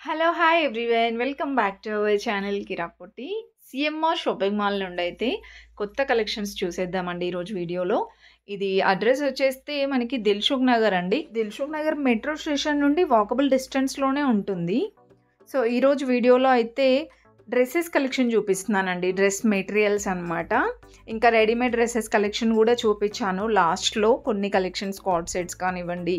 Hello! Hi everyone. Welcome back to our channel Kirak Potti. CMR shopping mall నుండైతే కొత్త collections చూసేద్దామండి ఈరోజు వీడియోలో. ఇది అడ్రెస్ వచ్చేస్తే మనకి దిల్‌సుఖ్ నగర్ అండి. దిల్‌సుఖ్ నగర్ మెట్రో స్టేషన్ నుండి వాకబుల్ డిస్టెన్స్‌లోనే ఉంటుంది. సో, ఈరోజు వీడియోలో అయితే డ్రెసెస్ కలెక్షన్ చూపిస్తున్నానండి. డ్రెస్ మెటీరియల్స్ అనమాట. ఇంకా రెడీమేడ్ డ్రెసెస్ కలెక్షన్ కూడా చూపించాను లాస్ట్‌లో. కొన్ని కలెక్షన్స్ కార్డ్ సెట్స్ కానివ్వండి,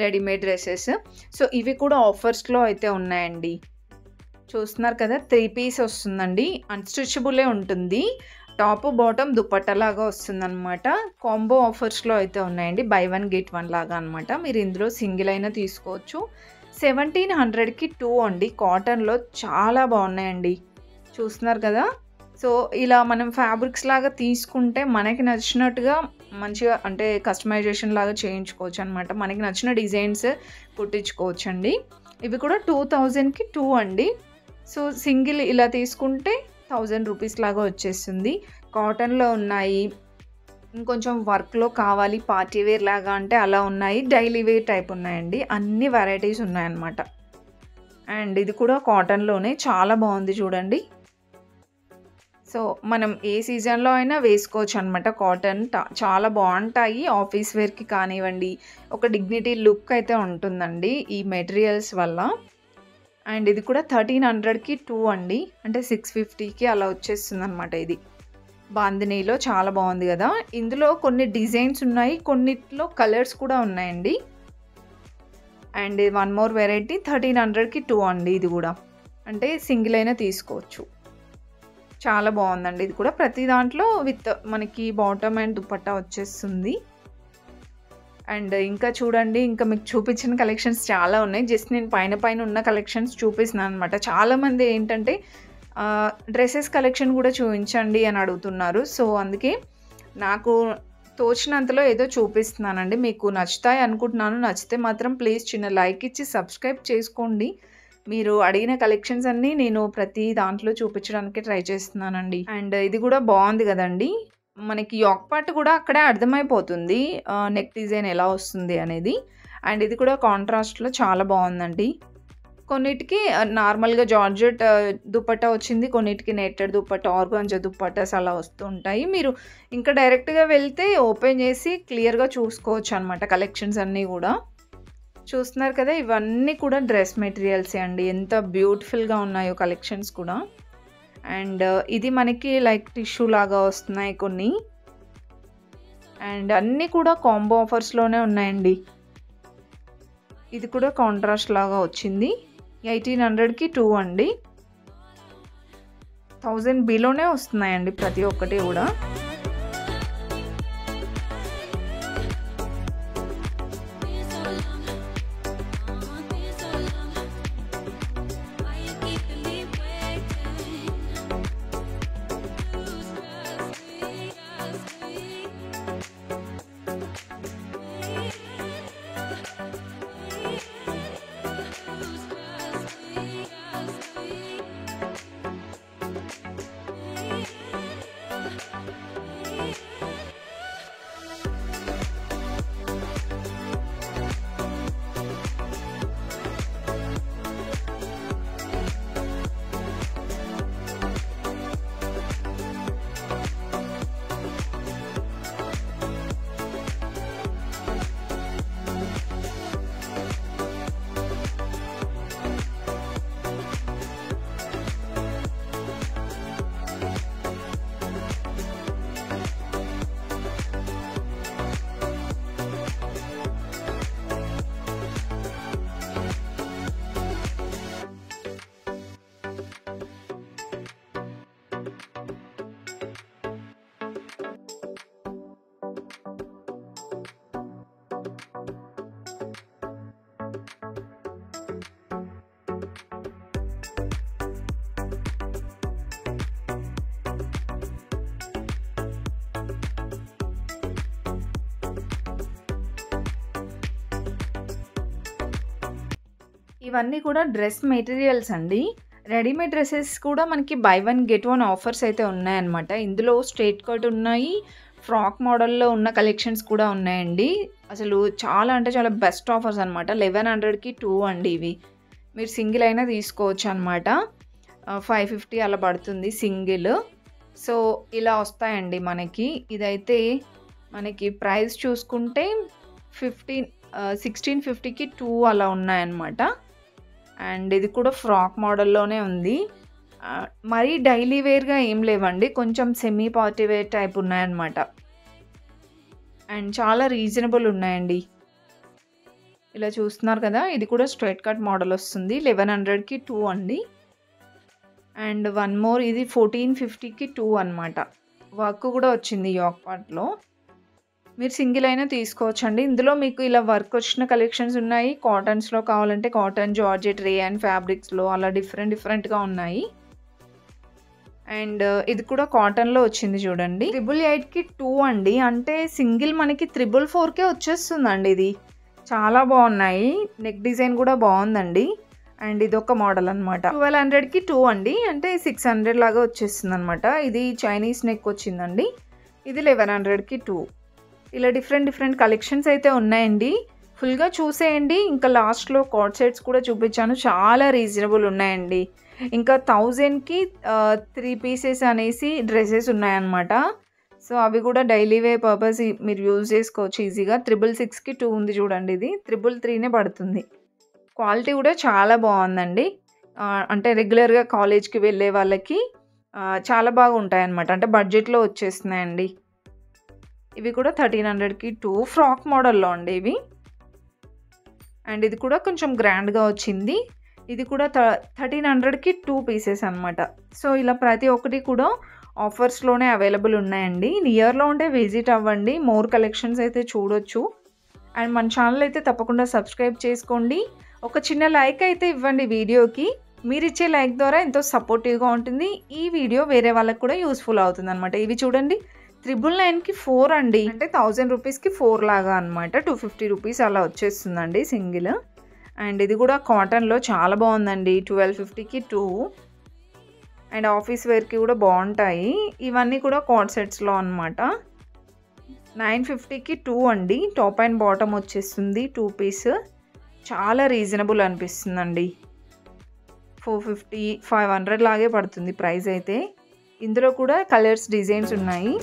రెడీమేడ్ డ్రెసెస్. సో, ఇవి కూడా ఆఫర్స్‌లో అయితే ఉన్నాయండి. చూస్తున్నారు కదా! 3 పీస్ వస్తుందండి. అన్‌స్టిచబులే ఉంటుంది. టాప్, బాటమ్ దుపట్టాలాగా వస్తుందనమాట. కాంబో ఆఫర్స్‌లో అయితే ఉన్నాయండి. బై వన్ గెట్ వన్ లాగా అనమాట. మీరు ఇందులో సింగిల్ అయినా తీసుకోవచ్చు. 1700కి 2 అండి. కాటన్‌లో చాలా బాగున్నాయండి. చూస్తున్నారు కదా! సో, ఇలా మనం ఫ్యాబ్రిక్స్ లాగా తీసుకుంటే మనకి నచ్చినట్టుగా మంచిగా అంటే కస్టమైజేషన్ లాగా చేయించుకోవచ్చు అనమాట. మనకి నచ్చిన డిజైన్స్ కుట్టించుకోవచ్చండి. ఇవి కూడా 2000కి 2 అండి. సో, సింగిల్ ఇలా తీసుకుంటే 1000 రూపీస్ లాగా వచ్చేస్తుంది. కాటన్‌లో ఉన్నాయి. ఇంకొంచెం వర్క్‌లో కావాలి పార్టీ వేర్ లాగా అంటే అలా ఉన్నాయి. డైలీ వేర్ టైప్ ఉన్నాయండి. అన్ని వెరైటీస్ ఉన్నాయన్నమాట. అండ్ ఇది కూడా కాటన్‌లోనే చాలా బాగుంది చూడండి. సో, మనం ఏ సీజన్‌లో అయినా వేసుకోవచ్చు అనమాట. కాటన్ చాలా బాగుంటాయి. ఆఫీస్ వేర్‌కి కానివ్వండి, ఒక డిగ్నిటీ లుక్ అయితే ఉంటుందండి ఈ మెటీరియల్స్ వల్ల. అండ్ ఇది కూడా 1300కి 2 అండి. అంటే 650కి అలా వచ్చేస్తుందనమాట ఇది. బాందినీలో చాలా బాగుంది కదా! ఇందులో కొన్ని డిజైన్స్ ఉన్నాయి. కొన్నిట్లో కలర్స్ కూడా ఉన్నాయండి. అండ్ వన్ మోర్ వెరైటీ 1300కి 2 అండి ఇది కూడా. అంటే సింగిల్ అయినా తీసుకోవచ్చు. చాలా బాగుందండి ఇది కూడా. ప్రతి దాంట్లో విత్ మనకి బాటమ్ అండ్ దుపట్టా వచ్చేస్తుంది. అండ్ ఇంకా చూడండి, ఇంకా మీకు చూపించిన కలెక్షన్స్ చాలా ఉన్నాయి. జస్ట్ నేను పైన ఉన్న కలెక్షన్స్ చూపిస్తున్నాను అనమాట. చాలామంది ఏంటంటే డ్రెస్సెస్ కలెక్షన్ కూడా చూపించండి అని అడుగుతున్నారు. సో, అందుకే నాకు తోచినంతలో ఏదో చూపిస్తున్నానండి. మీకు నచ్చుతాయి అనుకుంటున్నాను. నచ్చితే మాత్రం ప్లీజ్ చిన్న లైక్ ఇచ్చి సబ్స్క్రైబ్ చేసుకోండి. మీరు అడిగిన కలెక్షన్స్ అన్నీ నేను ప్రతి దాంట్లో చూపించడానికి ట్రై చేస్తున్నానండి. అండ్ ఇది కూడా బాగుంది కదండి. మనకి యోక్ పార్ట్ కూడా అక్కడే అర్థమైపోతుంది నెక్ డిజైన్ ఎలా వస్తుంది అనేది. అండ్ ఇది కూడా కాంట్రాస్ట్లో చాలా బాగుందండి. కొన్నిటికి నార్మల్గా జార్జెట్ దుపట్టా వచ్చింది. కొన్నిటికి నెట్టెడ్ దుపట్టా, ఆర్గాంజా దుపట్టాస్ అలా వస్తూ ఉంటాయి. మీరు ఇంకా డైరెక్ట్గా వెళ్తే ఓపెన్ చేసి క్లియర్గా చూసుకోవచ్చు అనమాట కలెక్షన్స్ అన్నీ కూడా. చూస్తున్నారు కదా! ఇవన్నీ కూడా డ్రెస్ మెటీరియల్సే అండి. ఎంత బ్యూటిఫుల్‌గా ఉన్నాయో కలెక్షన్స్ కూడా. అండ్ ఇది మనకి లైక్ టిష్యూ లాగా వస్తున్నాయి కొన్ని. అండ్ అన్నీ కూడా కాంబో ఆఫర్స్‌లోనే ఉన్నాయండి. ఇది కూడా కాంట్రాస్ట్ లాగా వచ్చింది. 1800కి 2 అండి. 1000 బిలోనే వస్తున్నాయండి ప్రతి ఒక్కటి కూడా. ఇవన్నీ కూడా డ్రెస్ మెటీరియల్స్ అండి. రెడీమేడ్ డ్రెసెస్ కూడా మనకి by one get one offers అయితే ఉన్నాయన్నమాట. ఇందులో స్ట్రెయిట్ కట్ ఉన్నాయి. ఫ్రాక్ మోడల్‌లో ఉన్న కలెక్షన్స్ కూడా ఉన్నాయండి. అసలు చాలా అంటే చాలా బెస్ట్ ఆఫర్స్ అనమాట. 1100కి 2 అండి ఇవి. మీరు సింగిల్ అయినా తీసుకోవచ్చు అనమాట. 550 అలా పడుతుంది సింగిల్. సో ఇలా వస్తాయండి మనకి. ఇదైతే మనకి ప్రైస్ చూసుకుంటే 1650కి 2 అలా ఉన్నాయన్నమాట. అండ్ ఇది కూడా ఫ్రాక్ మోడల్లోనే ఉంది. మరీ డైలీ వేర్గా ఏం లేవండి, కొంచెం సెమీ పార్టీ వేర్ టైప్ ఉన్నాయన్నమాట. అండ్ చాలా రీజనబుల్ ఉన్నాయండి. ఇలా చూస్తున్నారు కదా, ఇది కూడా స్ట్రైట్ కట్ మోడల్ వస్తుంది. 1100కి 2 అండి. అండ్ వన్ మోర్, ఇది 1450కి 2 అనమాట. వర్క్ కూడా వచ్చింది యోక్ పార్ట్లో. మీరు సింగిల్ అయినా తీసుకోవచ్చండి. ఇందులో మీకు ఇలా వర్క్ వచ్చిన కలెక్షన్స్ ఉన్నాయి. కాటన్స్లో కావాలంటే కాటన్, జార్జెట్, రేయాన్ ఫ్యాబ్రిక్స్లో అలా డిఫరెంట్గా ఉన్నాయి. అండ్ ఇది కూడా కాటన్లో వచ్చింది చూడండి. 888కి 2 అండి. అంటే సింగిల్ మనకి 444కే వచ్చేస్తుందండి. ఇది చాలా బాగున్నాయి. నెక్ డిజైన్ కూడా బాగుందండి. అండ్ ఇది ఒక మోడల్ అనమాట. 1200కి 2 అండి. అంటే 600 లాగా వచ్చేస్తుంది అనమాట. ఇది చైనీస్ నెక్ వచ్చిందండి. ఇది 1100కి 2. ఇలా డిఫరెంట్ కలెక్షన్స్ అయితే ఉన్నాయండి. ఫుల్గా చూసేయండి. ఇంకా లాస్ట్లో కార్డ్ సెట్స్ కూడా చూపించాను, చాలా రీజనబుల్ ఉన్నాయండి. ఇంకా 1000కి 3 పీసెస్ అనేసి డ్రెస్సెస్ ఉన్నాయన్నమాట. సో అవి కూడా డైలీ వే పర్పస్ మీరు యూజ్ చేసుకోవచ్చు ఈజీగా. 666కి 2 ఉంది చూడండి. ఇది 333నే పడుతుంది. క్వాలిటీ కూడా చాలా బాగుందండి. అంటే రెగ్యులర్గా కాలేజ్కి వెళ్ళే వాళ్ళకి చాలా బాగా ఉంటాయన్నమాట. అంటే బడ్జెట్లో వచ్చేస్తున్నాయండి. ఇవి కూడా 1300కి 2 ఫ్రాక్ మోడల్లో అండి ఇవి. అండ్ ఇది కూడా కొంచెం గ్రాండ్గా వచ్చింది. ఇది కూడా 1300కి 2 పీసెస్ అనమాట. సో ఇలా ప్రతి ఒక్కటి కూడా ఆఫర్స్లోనే అవైలబుల్ ఉన్నాయండి. నియర్లో ఉంటే విజిట్ అవ్వండి, మోర్ కలెక్షన్స్ అయితే చూడొచ్చు. అండ్ మన ఛానల్ అయితే తప్పకుండా సబ్స్క్రైబ్ చేసుకోండి. ఒక చిన్న లైక్ అయితే ఇవ్వండి వీడియోకి. మీరు ఇచ్చే లైక్ ద్వారా ఎంతో సపోర్టివ్గా ఉంటుంది. ఈ వీడియో వేరే వాళ్ళకి కూడా యూస్ఫుల్ అవుతుంది అనమాట. ఇవి చూడండి, 999కి 4 అండి. అంటే 1000 రూపీస్కి 4 లాగా అనమాట. 250 రూపీస్ అలా వచ్చేస్తుందండి సింగిల్. అండ్ ఇది కూడా కాటన్లో చాలా బాగుందండి. 1250కి 2. అండ్ ఆఫీస్ వేర్కి కూడా బాగుంటాయి. ఇవన్నీ కూడా కార్డ్ సెట్స్లో అనమాట. 950కి 2 అండి. టాప్ అండ్ బాటమ్ వచ్చేస్తుంది 2 పీస్. చాలా రీజనబుల్ అనిపిస్తుందండి. 450, 500 లాగే పడుతుంది ప్రైస్ అయితే. ఇందులో కూడా కలర్స్, డిజైన్స్ ఉన్నాయి.